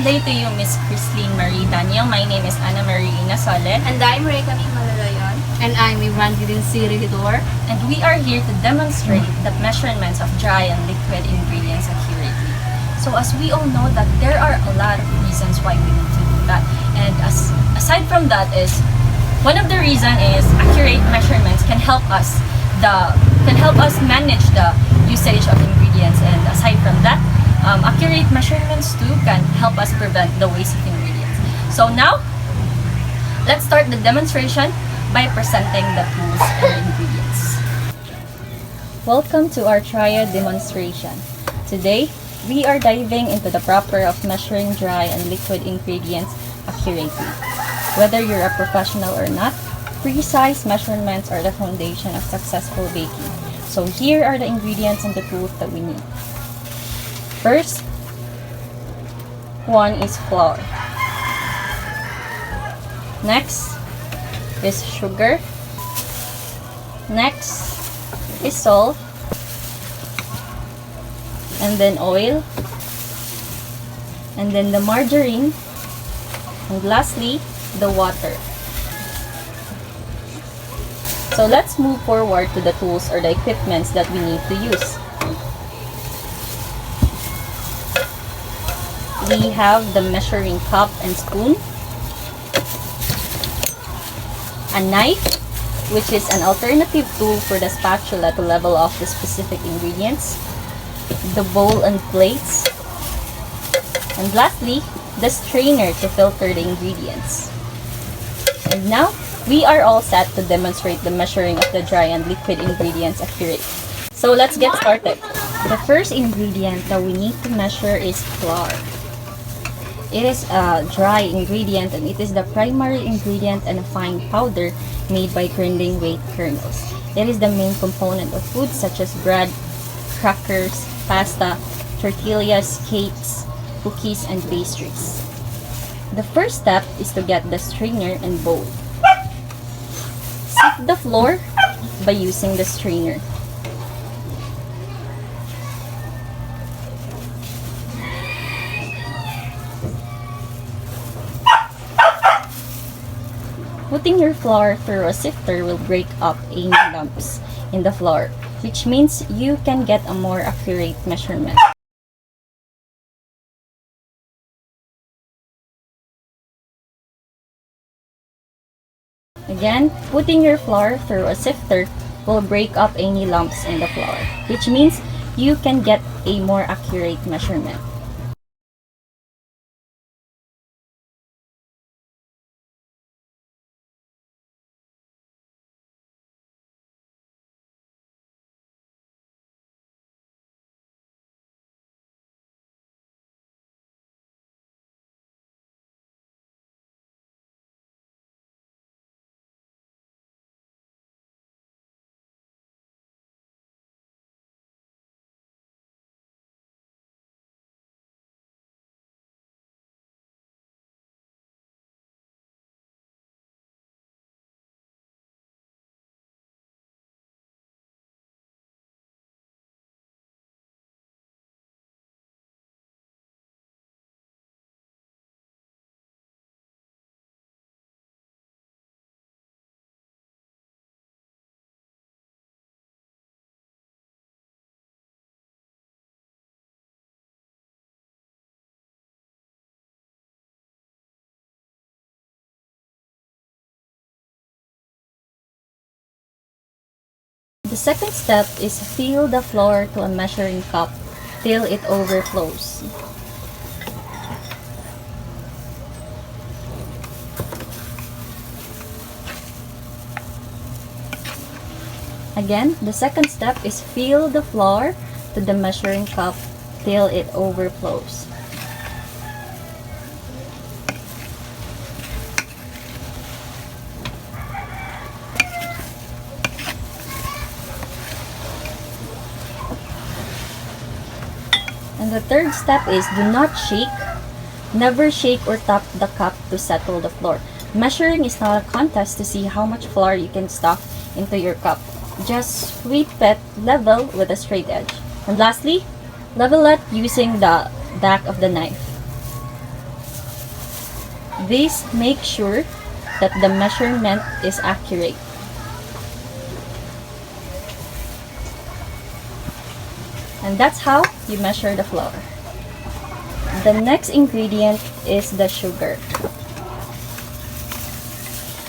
day to you, Miss Christine Marie Daniel. My name is Ana Marie Inasole. And I'm Ray Camille Malalayon. And I'm Evangeline Siridor. And we are here to demonstrate the measurements of dry and liquid ingredients accurately. So as we all know that there are a lot of reasons why we need to do that. And aside from that is, one of the reasons is accurate measurements can help us manage the usage of ingredients. And aside from that, accurate measurements too can help us prevent the waste of ingredients. So now, let's start the demonstration by presenting the tools and ingredients. Welcome to our triad demonstration. Today, we are diving into the proper of measuring dry and liquid ingredients accurately. Whether you're a professional or not, precise measurements are the foundation of successful baking. So here are the ingredients and the tools that we need. First, one is flour. Next is sugar. Next is salt. And then oil. And then the margarine. And lastly, the water. So let's move forward to the tools or the equipments that we need to use. We have the measuring cup and spoon, a knife, which is an alternative tool for the spatula to level off the specific ingredients, the bowl and plates, and lastly, the strainer to filter the ingredients. And now, we are all set to demonstrate the measuring of the dry and liquid ingredients accurately. So let's get started. The first ingredient that we need to measure is flour. It is a dry ingredient and it is the primary ingredient and a fine powder made by grinding wheat kernels. It is the main component of foods such as bread, crackers, pasta, tortillas, cakes, cookies, and pastries. The first step is to get the strainer and bowl. Sift the flour by using the strainer. Putting your flour through a sifter will break up any lumps in the flour, which means you can get a more accurate measurement. Again, putting your flour through a sifter will break up any lumps in the flour, which means you can get a more accurate measurement. The second step is fill the flour to a measuring cup till it overflows. Again, the second step is fill the flour to the measuring cup till it overflows. And the third step is do not shake. Never shake or tap the cup to settle the flour. Measuring is not a contest to see how much flour you can stuff into your cup. Just sweep it level with a straight edge. And lastly, level it using the back of the knife. This makes sure that the measurement is accurate. And that's how you measure the flour. The next ingredient is the sugar.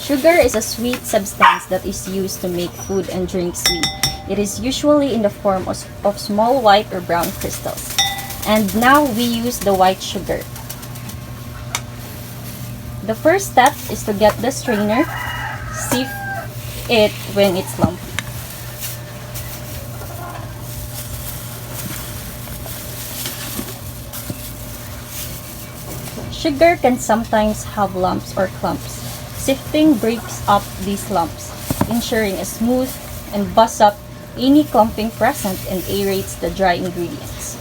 Sugar is a sweet substance that is used to make food and drink sweet. It is usually in the form of small white or brown crystals. And now we use the white sugar. The first step is to get the strainer, sift it when it's lumpy. Sugar can sometimes have lumps or clumps. Sifting breaks up these lumps, ensuring a smooth and busts up any clumping present and aerates the dry ingredients.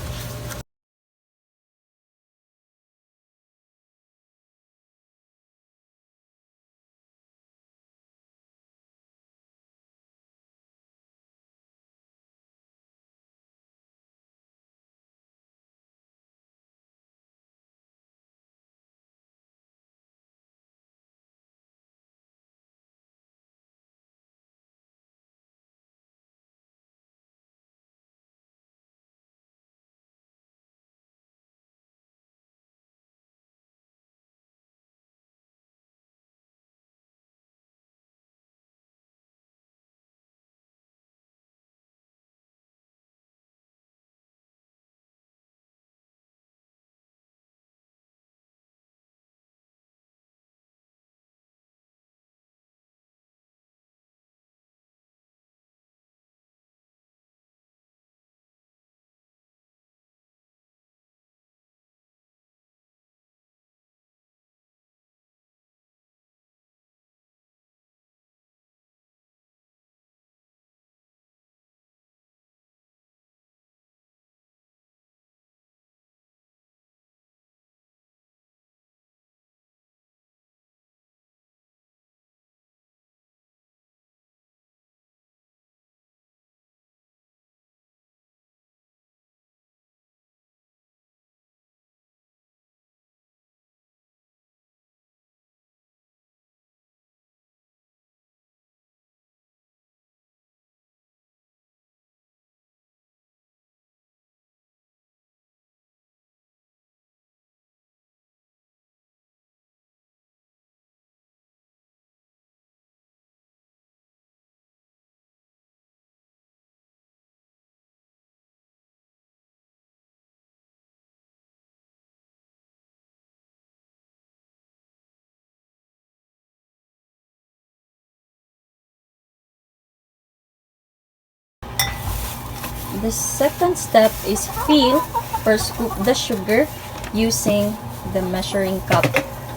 The second step is fill or scoop the sugar using the measuring cup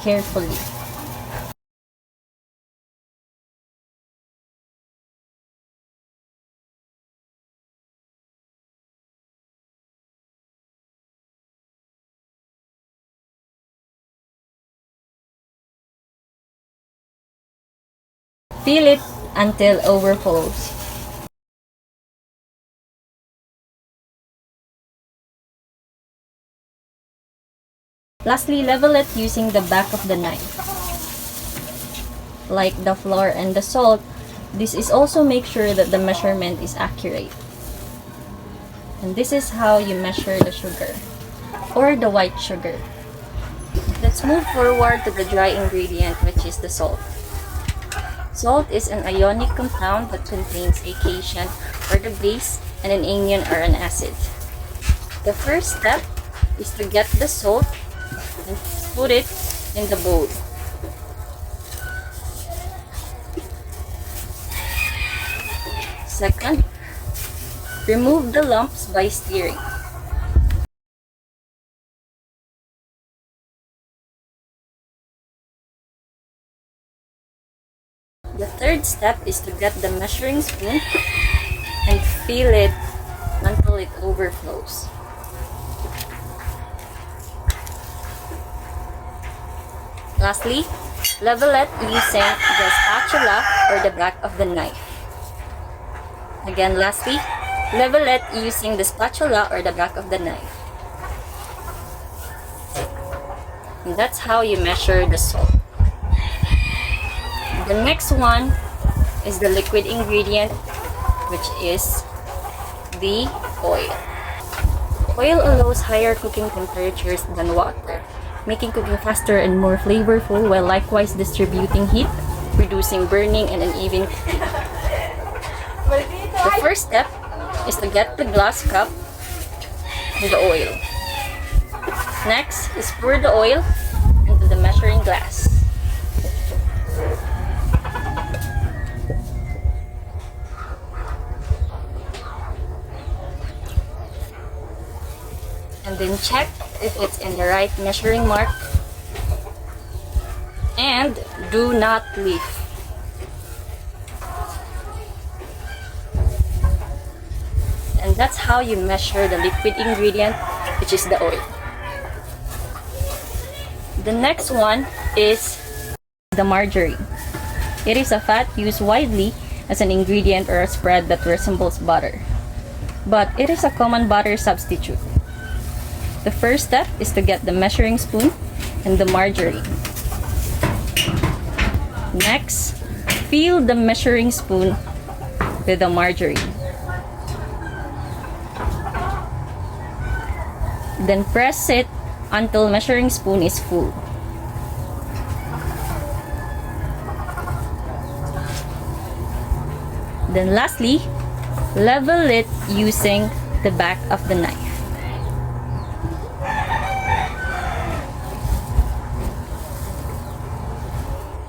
carefully. Fill it until overflows. Lastly, level it using the back of the knife. Like the flour and the salt, this is also make sure that the measurement is accurate. And this is how you measure the sugar or the white sugar. Let's move forward to the dry ingredient, which is the salt. Salt is an ionic compound that contains a cation or the base and an anion or an acid. The first step is to get the salt and put it in the bowl. Second, remove the lumps by stirring. The third step is to get the measuring spoon and fill it until it overflows. Lastly, level it using the spatula or the back of the knife. Again, lastly, level it using the spatula or the back of the knife. And that's how you measure the salt. The next one is the liquid ingredient, which is the oil. Oil allows higher cooking temperatures than water, making cooking faster and more flavorful while likewise distributing heat, reducing burning and uneven cooking. The first step is to get the glass cup with the oil. Next is pour the oil into the measuring glass. And then check if it's in the right measuring mark. And do not leave. And that's how you measure the liquid ingredient, which is the oil. The next one is the margarine. It is a fat used widely as an ingredient or a spread that resembles butter, but it is a common butter substitute. The first step is to get the measuring spoon and the margarine. Next, fill the measuring spoon with the margarine. Then press it until measuring spoon is full. Then lastly, level it using the back of the knife.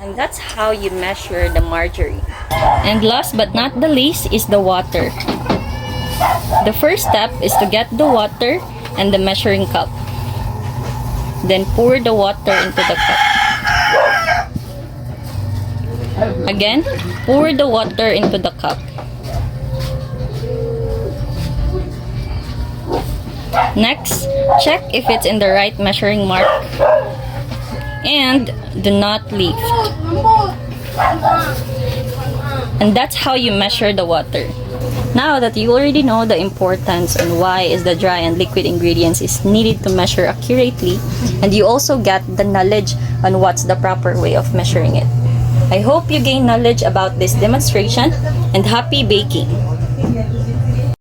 And that's how you measure the margarine. And last but not the least is the water. The first step is to get the water and the measuring cup. Then pour the water into the cup. Again, pour the water into the cup. Next, check if it's in the right measuring mark. And do not leave. And that's how you measure the water. Now that you already know the importance and why is the dry and liquid ingredients is needed to measure accurately, and you also get the knowledge on what's the proper way of measuring it. I hope you gain knowledge about this demonstration, and happy baking!